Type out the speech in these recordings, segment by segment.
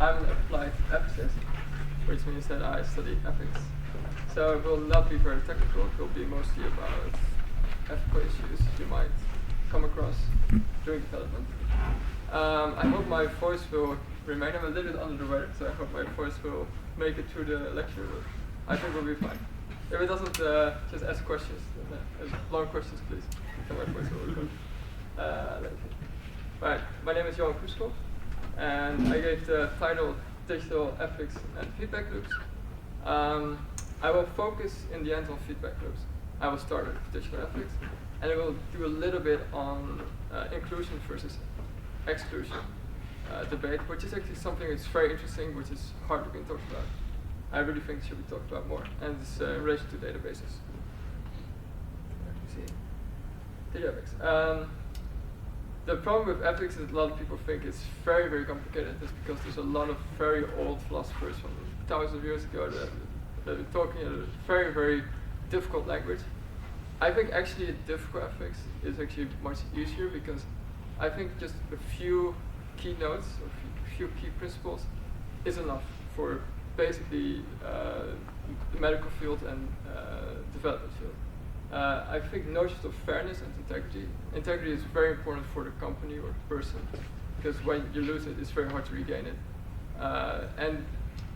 I'm an applied ethicist, which means that I study ethics. So it will not be very technical, it will be mostly about ethical issues you might come across during development. I hope my voice will remain. I'm a little bit under the weather, so I hope my voice will make it through the lecture, but I think we'll be fine. If it doesn't, just ask questions. Long questions, please. So my voice will record. Right, my name is Johan Kroeskop, and I gave the title Digital Ethics and Feedback Loops. I will focus in the end on feedback loops. I will start with digital ethics, and I will do a little bit on inclusion versus exclusion debate, which is actually something that's very interesting, which is hardly being talked about. I really think it should be talked about more, and it's in relation to databases. Digital ethics. The problem with ethics is a lot of people think it's very, very complicated. It's because there's a lot of very old philosophers from thousands of years ago that are talking in a very, very difficult language. I think actually difficult ethics is actually much easier because I think just a few key notes or a few key principles is enough for basically the medical field and development field. I think notions of fairness and integrity is very important for the company or the person, because when you lose it, it's very hard to regain it. And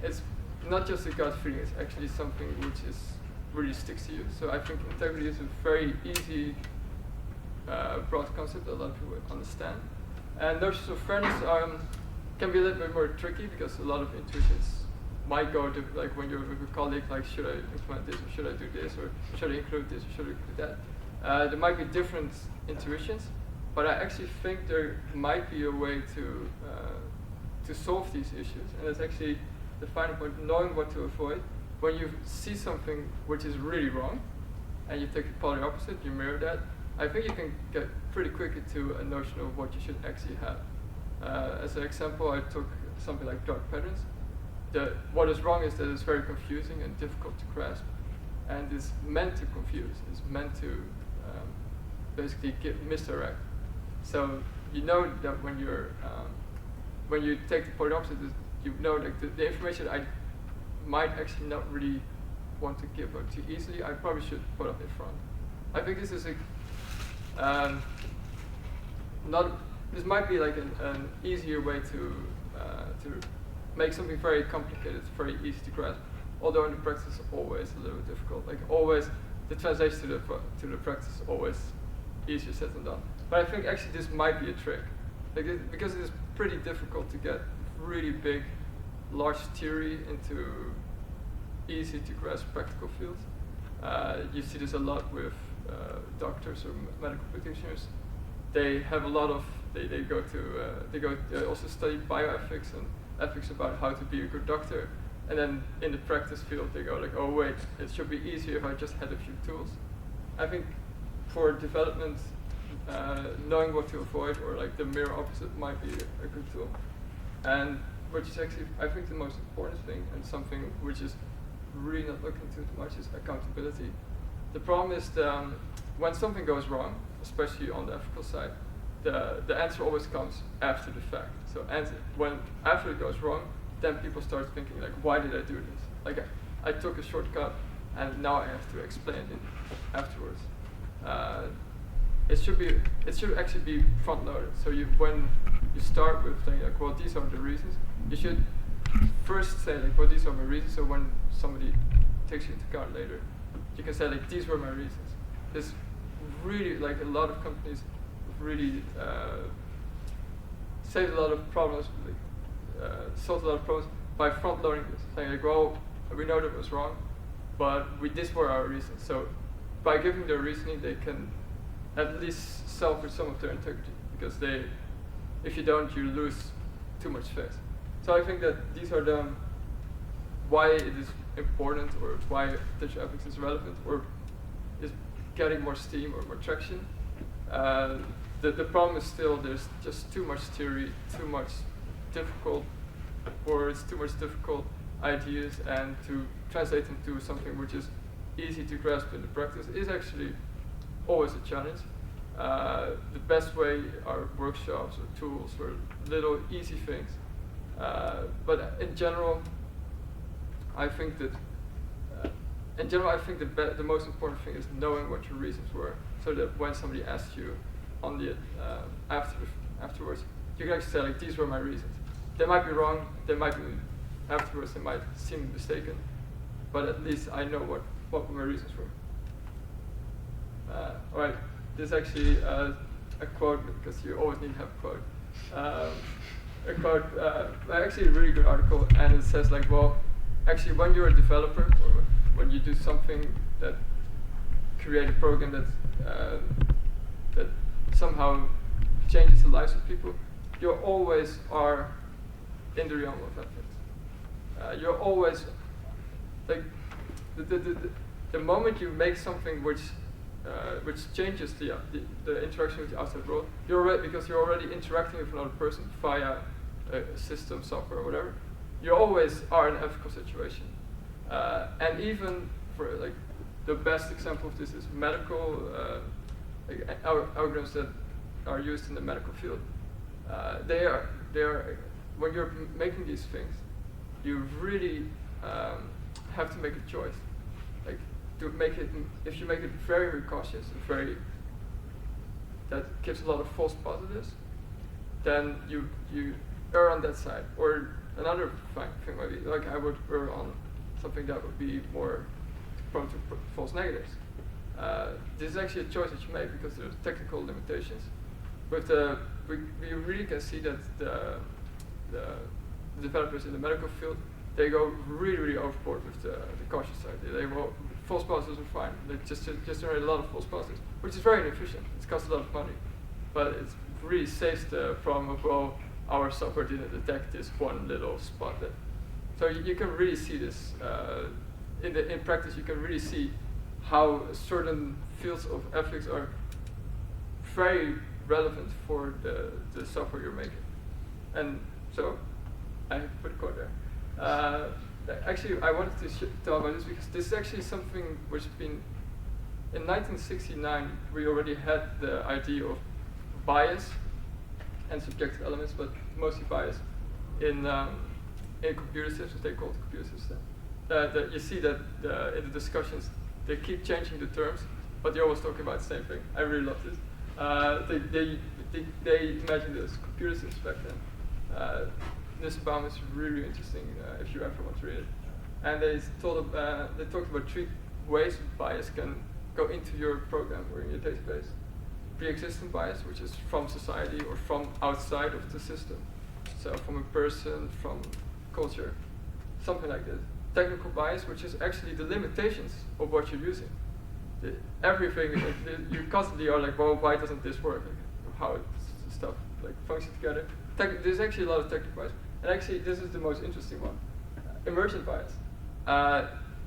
it's not just a gut feeling, it's actually something which is really sticks to you. So I think integrity is a very easy, broad concept that a lot of people understand. And notions of fairness can be a little bit more tricky because a lot of intuitions might go to, like when you're with a colleague, like should I implement this or should I do this or should I include this or should I include that? There might be different intuitions, but I actually think there might be a way to solve these issues, and it's actually the final point, knowing what to avoid. When you see something which is really wrong, and you take the polar opposite, you mirror that, I think you can get pretty quickly to a notion of what you should actually have. As an example, I took something like dark patterns. What is wrong is that it's very confusing and difficult to grasp, and it's meant to confuse. It's meant to basically misdirect. So you know that when you take the polar opposite, you know that the information I might actually not really want to give out too easily, I probably should put up in front. I think this is this might be like an easier way to make something very complicated, very easy to grasp, although in the practice it's always a little bit difficult. Like always, the translation to the practice is always easier said than done. But I think actually this might be a trick, because it is pretty difficult to get really big, large theory into easy to grasp practical fields. You see this a lot with doctors or medical practitioners. They have a lot of they also study bioethics and ethics about how to be a good doctor, and then in the practice field they go like, oh wait, it should be easier if I just had a few tools. I think for development, knowing what to avoid, or like the mirror opposite, might be a good tool. And which is actually, I think, the most important thing, and something which is really not looked into too much, is accountability. The problem is when something goes wrong, especially on the ethical side, the answer always comes after the fact. So after it goes wrong, then people start thinking like, why did I do this? Like I took a shortcut, and now I have to explain it afterwards. It should actually be front loaded. So when you start with saying like, well, these are the reasons, you should first say like, well, these are my reasons. So when somebody takes you into account later, you can say like, these were my reasons. This really, like, a lot of companies really saved a lot of problems, solved a lot of problems by front loading this, saying like, well, we know that it was wrong, but these were our reasons. So by giving their reasoning, they can at least salvage some of their integrity, because if you don't, you lose too much face. So I think that these are why it is important, or why digital ethics is relevant, or is getting more steam or more traction. The problem is still there's just too much theory, too much difficult words, too much difficult ideas, and to translate them to something which is easy to grasp in the practice is actually always a challenge. The best way are workshops or tools or little easy things. but in general, I think that the most important thing is knowing what your reasons were, so that when somebody asks you on the afterwards, you can actually say like, these were my reasons. They might be wrong. They might be afterwards. They might seem mistaken, but at least I know what my reasons were. All right, this is actually a quote, because you always need to have a quote. A quote, actually a really good article, and it says like, well, actually when you're a developer, or when you do something that create a program that somehow changes the lives of people, you always are in the realm of ethics. You're always like the moment you make something which changes the interaction with the outside world, because you're already interacting with another person via a system, software, or whatever. You always are in an ethical situation, and even for like the best example of this is medical algorithms that are used in the medical field. They are when you're making these things, you really have to make a choice. Like to make it, if you make it very, very cautious and that gives a lot of false positives, then you err on that side. Or another thing might be like I would err on something that would be more prone to false negatives. This is actually a choice that you make because there's technical limitations. But we really can see that the developers in the medical field, they go really, really overboard with the cautious side. They will, false positives are fine. They just generate a lot of false positives, which is very inefficient. It costs a lot of money, but it really saves the problem of, well, our software didn't detect this one little spot. So you can really see this in practice. You can really see how certain fields of ethics are very relevant for the software you're making. And so I put a quote there. Actually, I wanted to talk about this because this is actually something which has been, in 1969, we already had the idea of bias and subjective elements, but mostly bias in computer systems. They call it computer systems. You see that in the discussions, they keep changing the terms, but they're always talking about the same thing. I really love this. They imagined it as computer systems back then. This bomb is really interesting if you ever want to read it. And they talked about 3 ways bias can go into your program or in your database. Pre-existing bias, which is from society or from outside of the system. So from a person, from culture, something like this. Technical bias, which is actually the limitations of what you're using. Everything, you constantly are like, well, why doesn't this work? Like, how stuff like functions together. There's actually a lot of technical bias. And actually, this is the most interesting one. Emergent bias.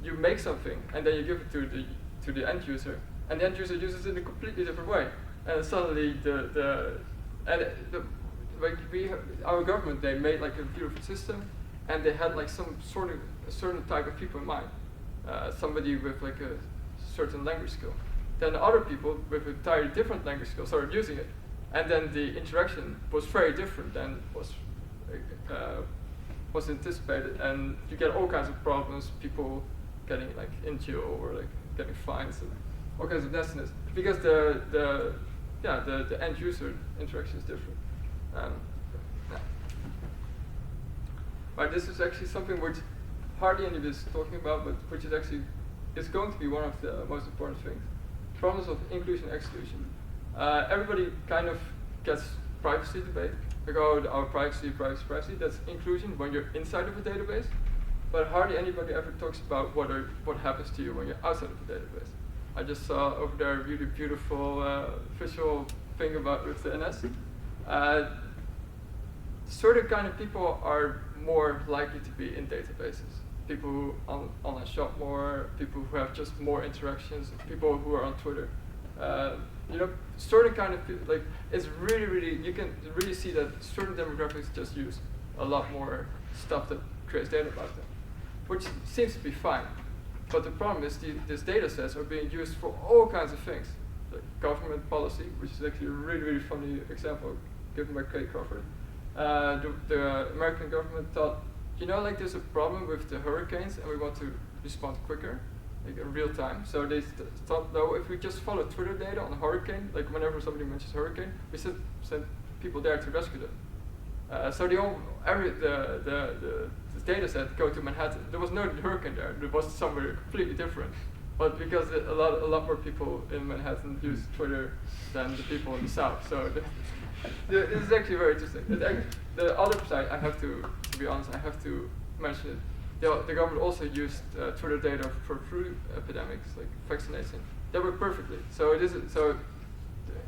You make something, and then you give it to the end user, and the end user uses it in a completely different way. And suddenly, our government, they made like a beautiful system, and they had like a certain type of people in mind. Somebody with like a certain language skill. Then other people with an entirely different language skill started using it, and then the interaction was very different than was anticipated, and you get all kinds of problems. People getting like in jail or like getting fines and all kinds of nastiness because the end user interaction is different. Right, this is actually something which hardly anybody is talking about, but which is actually going to be one of the most important things. Problems of inclusion and exclusion. Everybody kind of gets privacy debate. Like, oh, our privacy. That's inclusion when you're inside of a database, but hardly anybody ever talks about what happens to you when you're outside of the database. I just saw over there a really beautiful visual thing about with the NS. Certain kind of people are more likely to be in databases. People who online shop more, people who have just more interactions, people who are on Twitter. Certain kind of people, like, it's really, you can really see that certain demographics just use a lot more stuff that creates data about them, which seems to be fine. But the problem is these data sets are being used for all kinds of things, like government policy, which is actually a really funny example given by Kay Crawford. The American government thought you know, like there's a problem with the hurricanes, and we want to respond quicker, like in real time. So they thought, though, if we just follow Twitter data on a hurricane, like whenever somebody mentions hurricane, we send people there to rescue them. So the data set go to Manhattan. There was no hurricane there. There was somewhere completely different. But because a lot more people in Manhattan use Twitter than the people in the South, so this is actually very interesting. The other side, I have to be honest, I have to mention it. The government also used Twitter data for flu epidemics, like vaccination. They work perfectly. So it isn't. So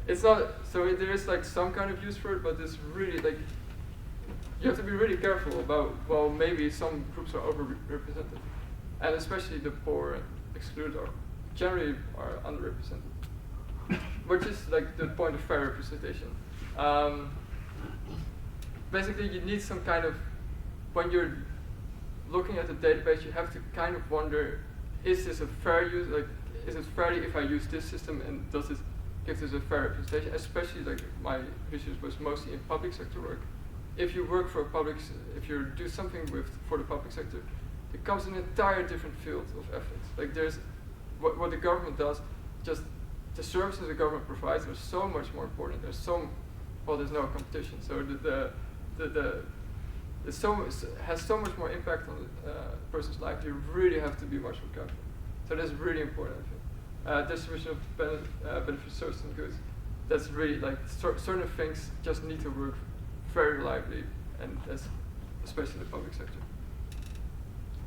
it's not. So there is like some kind of use for it, but it's really like you have to be really careful about. Well, maybe some groups are overrepresented, and especially the poor and excluded are generally are underrepresented, which is like the point of fair representation. Basically, you need some kind of, when you're looking at the database, you have to kind of wonder, is this a fair use? Like, is it fair if I use this system, and does it give this a fair representation? Especially like my research was mostly in public sector work. If you work for if you do something for the public sector, it comes an entire different field of ethics. Like there's what the government does, just the services the government provides are so much more important. There's no competition. So has so much more impact on a person's life. You really have to be much more careful. So that's really important, I think. Distribution of benefits, services, and goods. That's really like certain things just need to work very reliably, and that's especially in the public sector.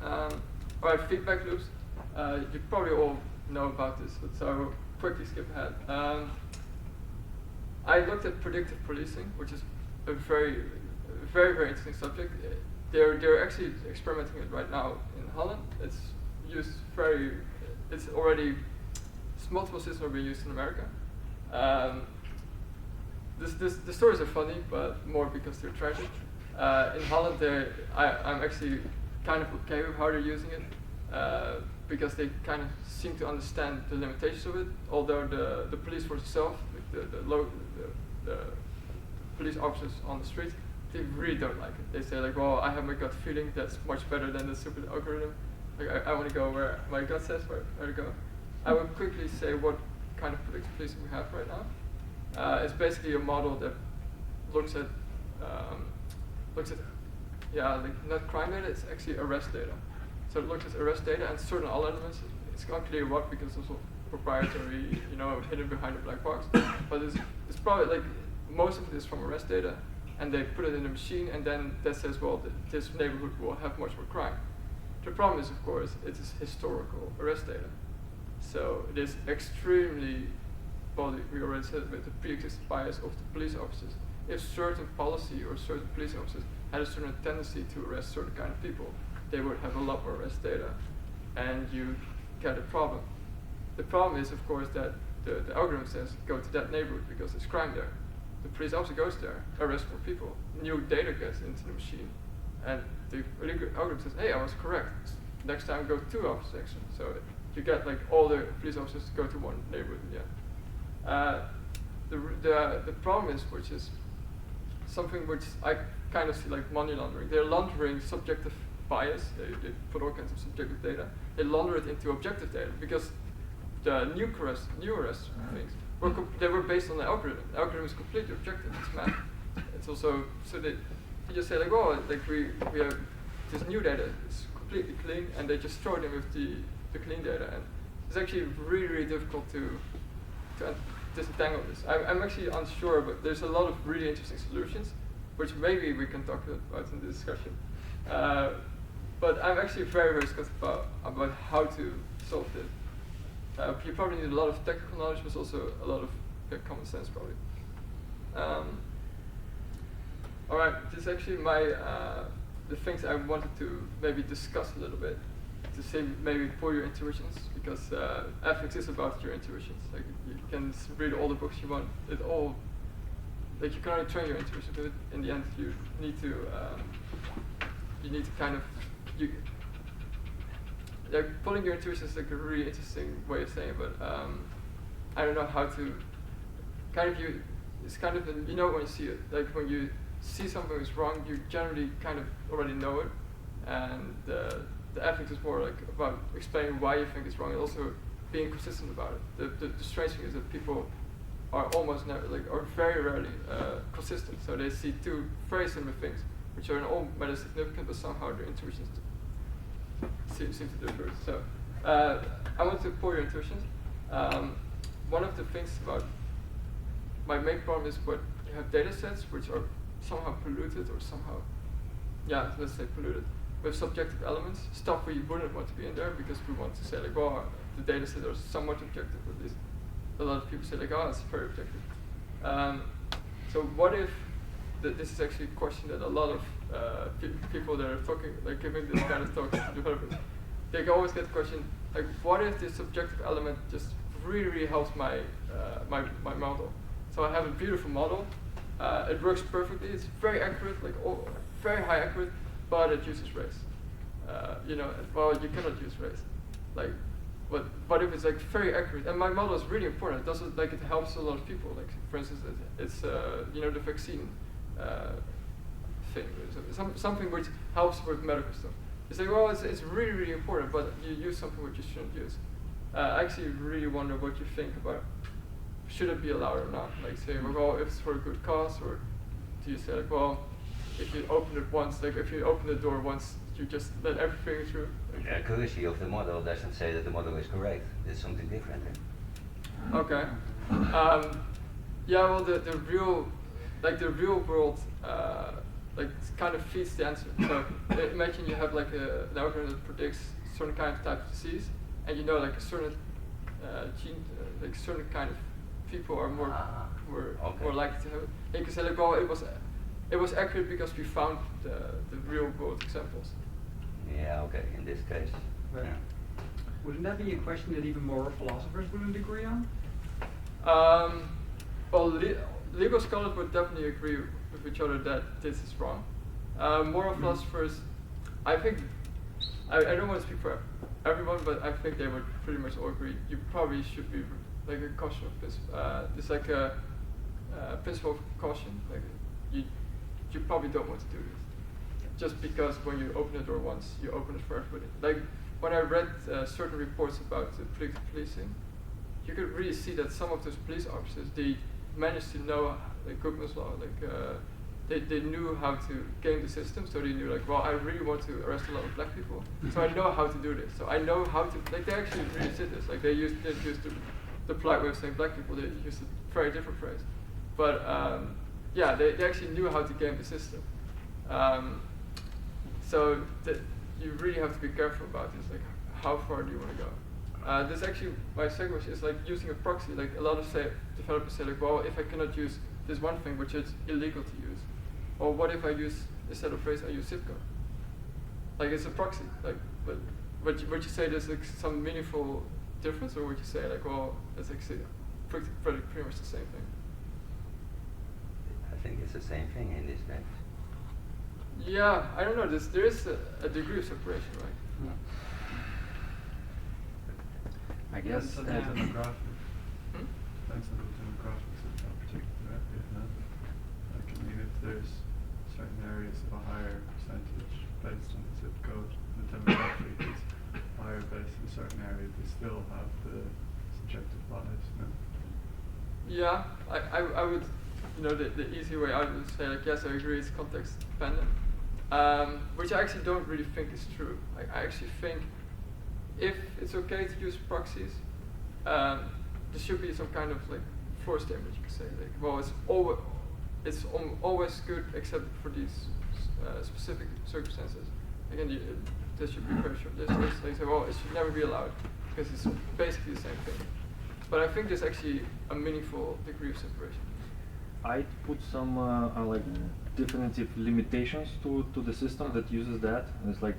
All right, feedback loops. You probably all know about this, so I will quickly skip ahead. I looked at predictive policing, which is a very, very interesting subject. They're actually experimenting it right now in Holland. It's used multiple systems are being used in America. The stories are funny, but more because they're tragic. In Holland, I'm actually kind of okay with how they're using it, because they kind of seem to understand the limitations of it. Although the police force itself, like the police officers on the street, they really don't like it. They say like, well, I have my gut feeling that's much better than the stupid algorithm. Like I want to go where my gut says where to go. I will quickly say what kind of predictive policing we have right now. It's basically a model that looks at like not crime data. It's actually arrest data. So it looks at arrest data and certain all elements. It's unclear what, because it's all proprietary, hidden behind a black box. But it's probably like most of it is from arrest data, and they put it in a machine, and then that says, well, this neighborhood will have much more crime. The problem is, of course, it is historical arrest data. So it is extremely, well, we already said, with the pre-existing bias of the police officers. If certain policy or certain police officers had a certain tendency to arrest certain kind of people, they would have a lot more arrest data, and you get a problem. The problem is, of course, that the algorithm says go to that neighborhood because there's crime there. The police officer goes there, arrests more people, new data gets into the machine, and the algorithm says, hey, I was correct. Next time go to officer section. So you get like all the police officers to go to one neighborhood in the end. The problem is, which is something which I kind of see like money laundering. They're laundering subjective bias. They put all kinds of subjective data. They launder it into objective data, because the new arrest things they were based on the algorithm. The algorithm is completely objective. It's math. It's also so you just say like, oh, like we have this new data. It's completely clean, and they just throw it in with the clean data, and it's actually really, really difficult to disentangle this. I'm actually unsure, but there's a lot of really interesting solutions, which maybe we can talk about in this discussion. But I'm actually very, very skeptical about how to solve this. You probably need a lot of technical knowledge, but also a lot of common sense, probably. All right, this is actually the things I wanted to maybe discuss a little bit, to say maybe for your intuitions, because ethics is about your intuitions. Like you can read all the books you want. Like you can only train your intuition, but in the end you need to kind of like pulling your intuition is like a really interesting way of saying it, but I don't know how to it's kind of when you see it, like when you see something is wrong, you generally kind of already know it, and the ethics is more like about explaining why you think it's wrong and also being consistent about it. The strange thing is that people are almost never, are very rarely consistent. So they see two very similar things, which are in all matters significant, but somehow their intuitions seem to differ. So I want to pour your intuitions. One of the things about my main problem is what you have data sets which are somehow polluted or somehow, let's say polluted, with subjective elements, stuff we wouldn't want to be in there because we want to say like, well, the data set are somewhat objective, at least a lot of people say like, oh, it's very objective. So what if, this is actually a question that a lot of people that are talking, like giving this kind of talk to developers, they always get the question, like, what if this subjective element just really helps my model? So I have a beautiful model, it works perfectly, it's very accurate, very high accurate, but it uses race. Well, you cannot use race. But if it's like very accurate, and my model is really important, it doesn't it helps a lot of people. Like for instance, it's the vaccine thing, something which helps with medical stuff. You say, well, it's really important, but you use something which you shouldn't use. I actually really wonder what you think about should it be allowed or not. Like say, well, if it's for a good cause, or do you say like, well, if you open it once, like if you open the door once, you just let everything through. The accuracy of the model doesn't say that the model is correct. It's something different. Okay. Well, the real world, kind of feeds the answer. So imagine you have like an algorithm that predicts certain kind of type of disease, and you know like a certain gene, like certain kind of people are more likely to have it. And you can say like, well, it was accurate because we found the real world examples. Yeah, okay, in this case. Right. Yeah. Wouldn't that be a question that even moral philosophers wouldn't agree on? Well, legal scholars would definitely agree with each other that this is wrong. Moral philosophers, I think, I don't want to speak for everyone, but I think they would pretty much all agree. You probably should be like a caution of principle. It's like a principle of caution. Like you probably don't want to do this. Just because when you open the door once, you open it for everybody. Like when I read certain reports about predictive policing, you could really see that some of those police officers, they managed to know like Goodman's law, they knew how to game the system, so they knew like, well, I really want to arrest a lot of black people, so I know how to do this. So I know how to, they actually really did this. Like they used the polite way of saying black people, they used a very different phrase. But they actually knew how to game the system. So you really have to be careful about this, like how far do you want to go? This actually, my segue is like using a proxy. Like a lot of developers say like, well, if I cannot use this one thing which is illegal to use, or what if I use, instead of race, I use zip code? Like it's a proxy. Like, but would you say there's like some meaningful difference, or would you say like, well, it's actually pretty much the same thing? I think it's the same thing in this case. Yeah, I don't know. There is a degree of separation, right? Yeah. I guess. Depends on the demographics. Depends on the demographics of that particular area, no? Like, I mean, if there's certain areas of a higher percentage based on the zip code, the demographic is higher based in certain areas, they still have the subjective bias, no? Yeah, I would, the easy way out would say like, yes, I agree, it's context dependent. Which I actually don't really think is true. I actually think if it's okay to use proxies, there should be some kind of like floor statement you could say. Like, well, it's always good except for these specific circumstances. Again, there should be very short list. They say, well, it should never be allowed because it's basically the same thing. But I think there's actually a meaningful degree of separation. I'd put some like definitive limitations to the system that uses that. And it's like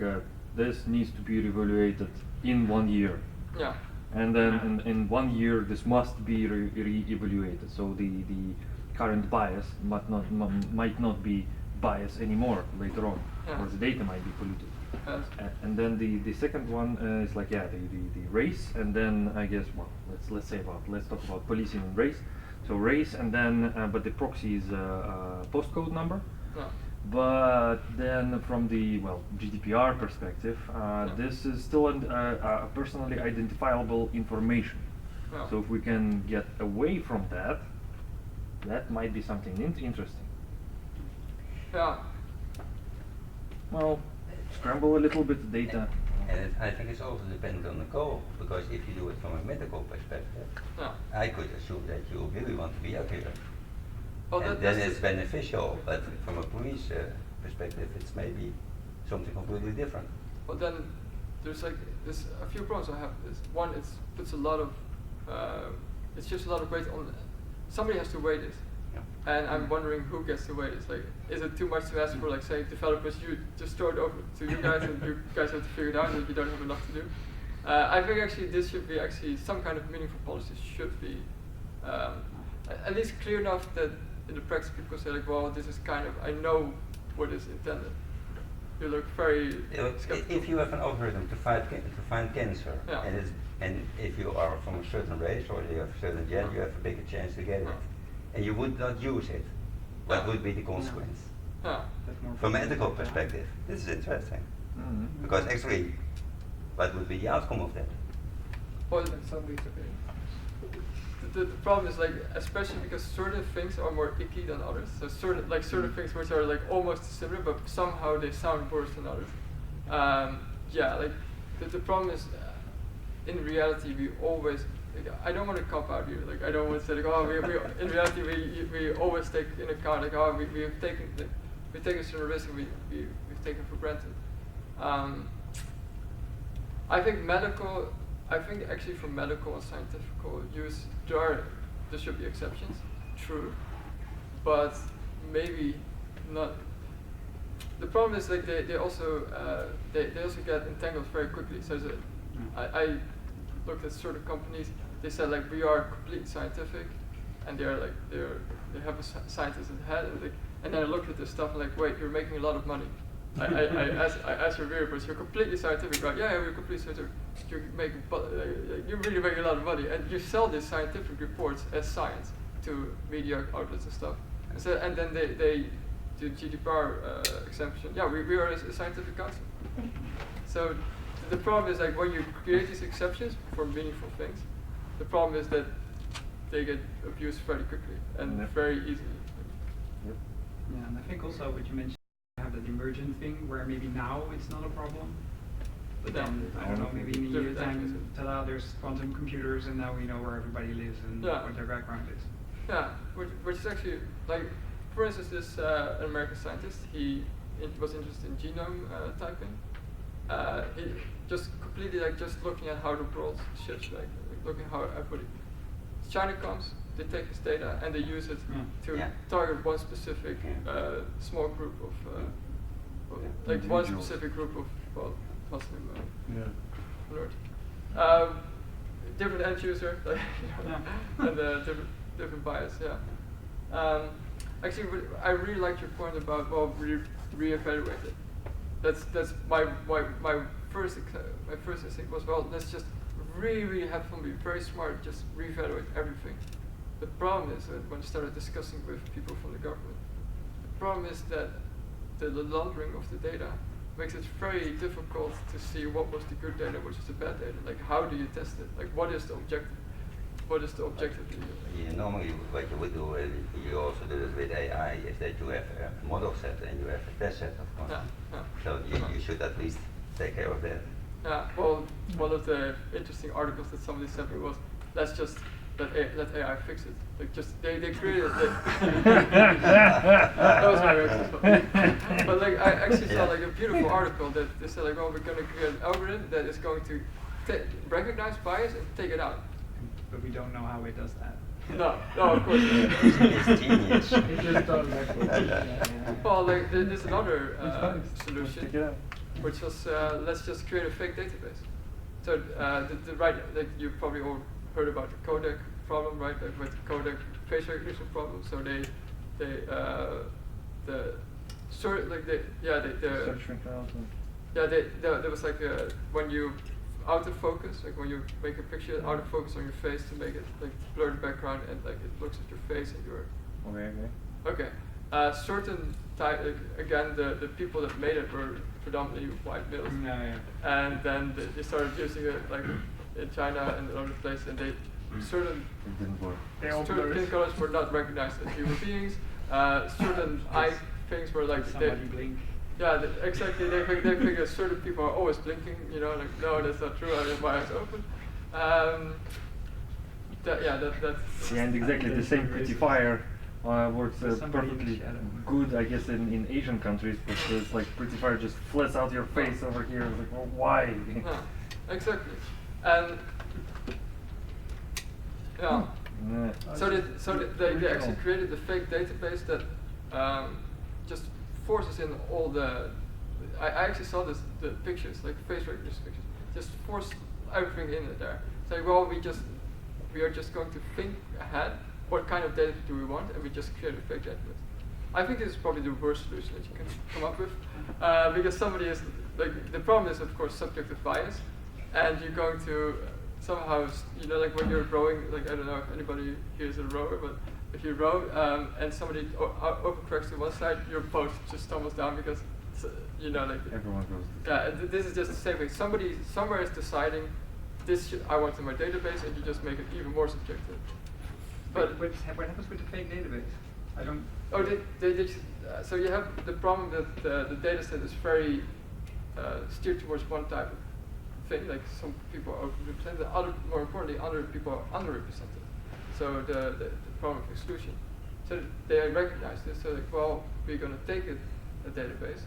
this needs to be reevaluated in 1 year. Yeah. And then in 1 year this must be re-evaluated. So the current bias might not be bias anymore later on, or the data might be polluted. And then the second one is like the race, and then I guess let's talk about policing and race. So race, and then but the proxy is postcode number. But then from the, well, GDPR perspective, this is still personally identifiable information. Yeah. So if we can get away from that, that might be something interesting. Yeah. Well, scramble a little bit of data. And I think it's also dependent on the goal, because if you do it from a medical perspective, Yeah. I could assume that you really want to be accurate. Well, And that- then that's it's the- beneficial, but from a police perspective, it's maybe something completely different. Well, then there's a few problems I have with this. One, it puts a lot of it's just a lot of weight on. Somebody has to weigh this, Yeah. and I'm wondering who gets to weigh this. Like, is it too much to ask for, like, say, developers? You just throw it over to you guys, and you guys have to figure it out, and you don't have enough to do. I think actually this should be some kind of meaningful policy should be at least clear enough that in the practice people say, like, well, this is kind of, I know what is intended. You look very skeptical. If you have an algorithm to find cancer, Yeah. and if you are from a certain race or you have a certain gender, you have a bigger chance to get it, and you would not use it, what Yeah. would be the consequence? Yeah. That's more From an political, ethical yeah. perspective, this is interesting, Mhm. because actually, what would be the outcome of that? Well, the problem is, like, especially because certain things are more icky than others. So certain things which are like almost similar, but somehow they sound worse than others. Yeah, like the problem is, in reality, we always. Like, I don't want to cop out here. Like, I don't want to say, like, oh, we in reality we always take in account, like, oh, we've taken certain risk and we've taken for granted. I think actually for medical and scientific use, there should be exceptions, true, but maybe not. The problem is, like, they also get entangled very quickly. So I looked at certain companies. They said, like, we are completely scientific, and they have a scientist at the head, and then I looked at this stuff and, like, wait, you're making a lot of money. I asked your reviewers, you're completely scientific, right? Yeah, we're completely scientific. You're really making a lot of money, and you sell these scientific reports as science to media outlets and stuff. And then they do GDPR exemption. Yeah, we are a scientific council. So the problem is, like, when you create these exceptions for meaningful things, the problem is that they get abused very quickly and very easily. Yep. Yeah, and I think also what you mentioned, you have that emergent thing where maybe now it's not a problem, but then, I don't know, maybe in a year time, ta-da, there's quantum computers and now we know where everybody lives and Yeah. what their background is. Yeah, which is actually, like, for instance, this an American scientist, he was interested in genome typing. He just completely, like, just looking at how the world shifts, like looking how everybody. China comes, they take his data and they use it to target one specific small group of, like, one Individuals. specific group of, well, Muslim Yeah. minorities. Different end user, like, and different bias, yeah. Actually, I really liked your point about, well, re-evaluate it. That's my first instinct was, well, let's just really have fun, be very smart, just re-evaluate everything. The problem is that when I started discussing with people from the government, the problem is that the laundering of the data makes it very difficult to see what was the good data, which is the bad data. Like, how do you test it? Like, what is the objective? What is the objective? Normally, what you would do, you also do it with AI, is that you have a model set and you have a test set, of course. Yeah. So you should at least take care of that. Yeah, well, one of the interesting articles that somebody sent me was, let's just let AI fix it. Like, just they created it. That was very interesting. But, like, I actually saw, like, a beautiful article that they said, like, well, we're going to create an algorithm that is going to recognize bias and take it out. But we don't know how it does that. No, of course not. It's genius. It just does actually. Well, like, there's another It's fine. Check it solution, out. which was, let's just create a fake database. So like, you probably all heard about the codec problem, right? Like, with the codec face recognition problem. So there was, like, when you autofocus, like when you make a picture, autofocus on your face to make it, like, blur the background and, like, it looks at your face and you're. Okay. Okay. certain type, again, the people that made it were predominantly white males. And then they started using it like in China and other places, and certain It didn't work. skin colors were not recognized as human beings. Certain eye things were like somebody blink. Yeah, exactly. They figure certain people are always blinking. You know, like no, that's not true. I have my eyes open. That's. Yeah, and exactly the same pretty fire works perfectly good, I guess, in Asian countries, but it's like pretty fire just flits out your face over here. It's like, well, why? Yeah, exactly. And yeah. So they actually created the fake database that just forces in all the. I actually saw the pictures, like face recognition pictures, just force everything in there. Say, well, we are just going to think ahead. What kind of data do we want, and we just create a fake database. I think this is probably the worst solution that you can come up with, because somebody is like the problem is of course subjective bias, and you're going to somehow like when you're rowing, like I don't know if anybody here is a rower, but if you row and somebody overcorrects to one side, your boat just stumbles down because like everyone goes. This is just the same thing. Somebody somewhere is deciding this I want in my database, and you just make it even more subjective. But what happens with the fake database? I don't. Oh, so you have the problem that the data set is very steered towards one type of thing, like some people are overrepresented, more importantly, other people are underrepresented. So the problem of exclusion. So they recognize this. So like, well, we're going to take a database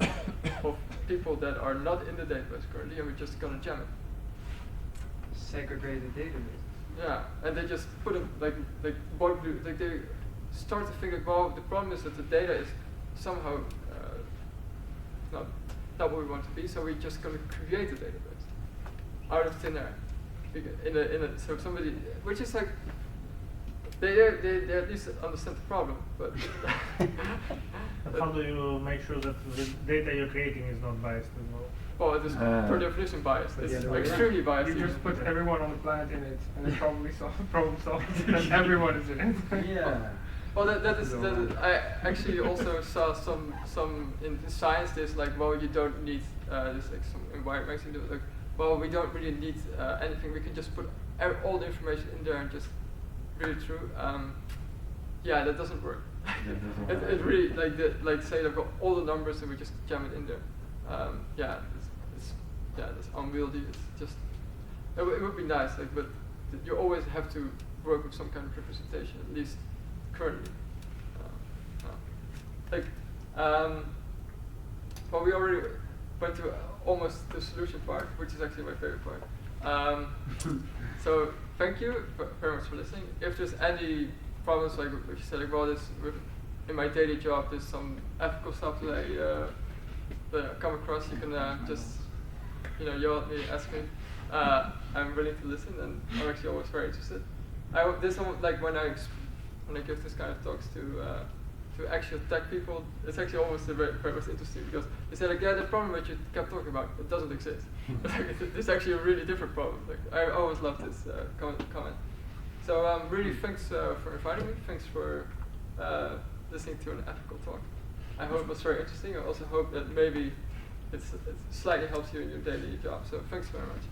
of people that are not in the database currently, and we're just going to jam it. Segregated database. Yeah, and they just put it like what do like they start to think like, well, the problem is that the data is somehow not what we want to be, so we're just going to create a database out of thin air. So somebody, which is like they at least understand the problem, but. How do you make sure that the data you're creating is not biased as well? Well, it is per definition biased. It's extremely biased. You just put everyone on the planet in it, and it probably problem solved because everyone is in it. Yeah. Well, that is I actually also saw some in science. There's like, well, you don't need there's like some environment magazine like, well, we don't really need anything. We can just put all the information in there and just read it through. Yeah, that doesn't work. It really like say they've got all the numbers and we just jam it in there. It's unwieldy. It's just it would be nice, like, but you always have to work with some kind of representation, at least currently. Well, we already went to almost the solution part, which is actually my favorite part. So thank you very much for listening. If there's any problems, like what you said, like, well, in my daily job, there's some ethical stuff that I come across, you can just yell at me, ask me. I'm willing to listen, and I'm actually always very interested. Like when I give this kind of talks to actual tech people, it's actually always very most interesting because they say like, yeah, the problem that you kept talking about, it doesn't exist. This is actually a really different problem. Like I always love this comment. So really thanks for inviting me. Thanks for listening to an ethical talk. I hope it was very interesting. I also hope that maybe it slightly helps you in your daily job. So thanks very much.